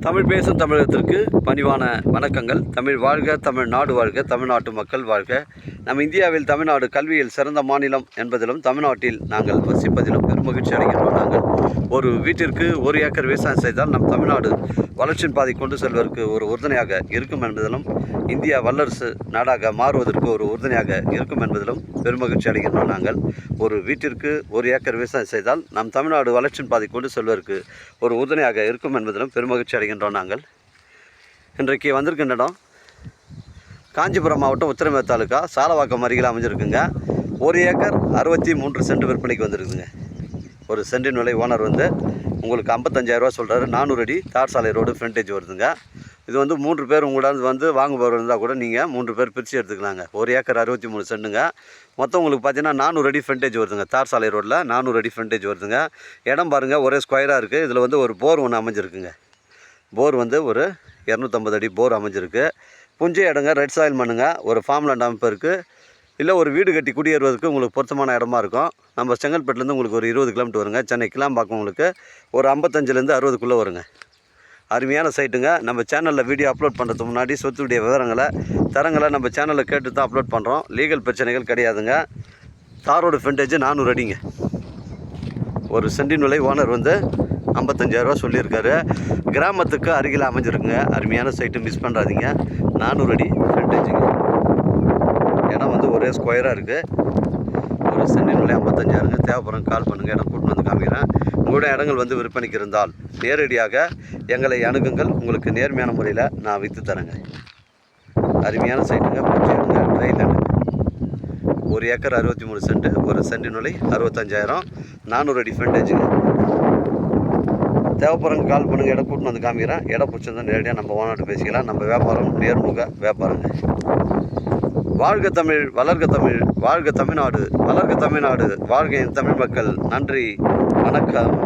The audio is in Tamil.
தமிழ் பேசும் தமிழகத்திற்கு பணிவான வணக்கங்கள். தமிழ் வாழ்க, தமிழ்நாடு வாழ்க, தமிழ்நாட்டு மக்கள் வாழ்க. நம் இந்தியாவில் தமிழ்நாடு கல்வியில் சிறந்த மாநிலம் என்பதிலும் தமிழ்நாட்டில் நாங்கள் வசிப்பதிலும் பெருமகிழ்ச்சி அடைகின்றோம். நாங்கள் ஒரு வீட்டிற்கு 1 ஏக்கர் விவசாயம் செய்தால் நம் தமிழ்நாடு வளர்ச்சியின் பாதை கொண்டு செல்வதற்கு ஒரு உறுதுணையாக இருக்கும் என்பதிலும் இந்தியா வல்லரசு நாடாக மாறுவதற்கு ஒரு உறுதுணையாக இருக்கும் என்பதிலும் பெருமகிழ்ச்சி அடைகின்றோம். நாங்கள் ஒரு வீட்டிற்கு 1 ஏக்கர் விவசாயம் செய்தால் நம் தமிழ்நாடு வளர்ச்சியின் பாதை கொண்டு செல்வதற்கு ஒரு உறுதுணையாக இருக்கும் என்பதிலும் பெருமகிழ்ச்சி அடைகின்றோம். நாங்கள் இன்றைக்கு வந்திருக்கின்ற இடம் காஞ்சிபுரம் மாவட்டம் உத்திரமேரூர் தாலுக்கா சாலவாக்கம் அருகில் அமைஞ்சிருக்குங்க. 1 ஏக்கர் 63 சென்ட் விற்பனைக்கு வந்துருக்குதுங்க. ஒரு சென்டின் விலை ஓனர் உங்களுக்கு 55,000 ரூபா சொல்கிறாரு. 400 அடி தார் சாலை ரோடு ஃப்ரண்டேஜ் வருதுங்க. இது 3 பேர் உங்களால் வாங்குபவர் இருந்தால் கூட நீங்கள் 3 பேர் பிரித்து எடுத்துக்கலாங்க. 1 ஏக்கர் 63 சென்ட்டுங்க. மொத்தம் உங்களுக்கு பார்த்தீங்கன்னா 400 அடி ஃப்ரண்டேஜ் வருதுங்க. தார் சாலை ரோட்டில் 400 அடி ஃப்ரண்டேஜ் வருதுங்க. இடம் பாருங்கள், ஒரே ஸ்கொயராக இருக்குது. இதில் ஒரு போர் ஒன்று அமைஞ்சிருக்குங்க. போர் ஒரு 250 அடி போர் அமைஞ்சிருக்கு. புஞ்சை இடங்க, ரெட் சாயில் மண்ணுங்க. ஒரு ஃபார்ம் லேண்ட் அமைப்பு இருக்குது. இல்லை ஒரு வீடு கட்டி குடியேறுவதற்கு உங்களுக்கு பொருத்தமான இடமா இருக்கும். நம்ம செங்கல்பட்டுலேருந்து உங்களுக்கு ஒரு 20 கிலோமீட்டர் வருங்க. சென்னை கிளாம்பாக்கம் உங்களுக்கு ஒரு 55லேருந்து 60க்குள்ளே வருங்க. அருமையான சைட்டுங்க. நம்ம சேனலில் வீடியோ அப்லோட் பண்ணுறதுக்கு முன்னாடி சொத்துடைய தரங்களை நம்ம சேனலில் கேட்டு தான் அப்லோட் பண்ணுறோம். லீகல் பிரச்சனைகள் கிடையாதுங்க. தாரோடு ஃப்ரண்டேஜ் 400 அடிங்க. ஒரு சென்டின் விலை ஓனர் 55,000 ரூபா சொல்லியிருக்காரு. கிராமத்துக்கு அருகில் அமைஞ்சிருக்குங்க. அருமையான சைட்டு, மிஸ் பண்ணுறாதீங்க. 400 அடி ஃப்ரண்டேஜுங்க. இடம் ஒரே ஸ்கொயராக இருக்குது. ஒரு சென்டின் விலை 55,000ங்க. தேவைப்படுறேன் கால் பண்ணுங்கள். இடம் கூட்டின்னு வந்து காமிக்கிறேன். உங்களுடைய இடங்கள் விற்பனைக்கு இருந்தால் நேரடியாக எங்களை அணுகுங்கள். உங்களுக்கு நேர்மையான முறையில் நான் விற்று தரேங்க. அருமையான சைட்டுங்க. பூச்சி இடங்க, ட்ரை லேண்டுங்க. 1 acre 63 send. ஒரு சென்டின் விலை 65,000. 400 அடி ஃப்ரண்டேஜுங்க. தேவைப்படுறங்க கால் பண்ணுங்கள். இடம் கூட்டின்னு வந்து காமிக்கிறேன். இடம் பிடிச்சிருந்தா நேரடியாக நம்ம ஓனர்கிட்ட பேசிக்கலாம். நம்ம வியாபாரம் நேர்முக வியாபாரங்க. வாழ்க தமிழ், வளர்க தமிழ், வாழ்க தமிழ்நாடு, வளர்க தமிழ்நாடு, வாழ்க தமிழ் மக்கள். நன்றி, வணக்கம்.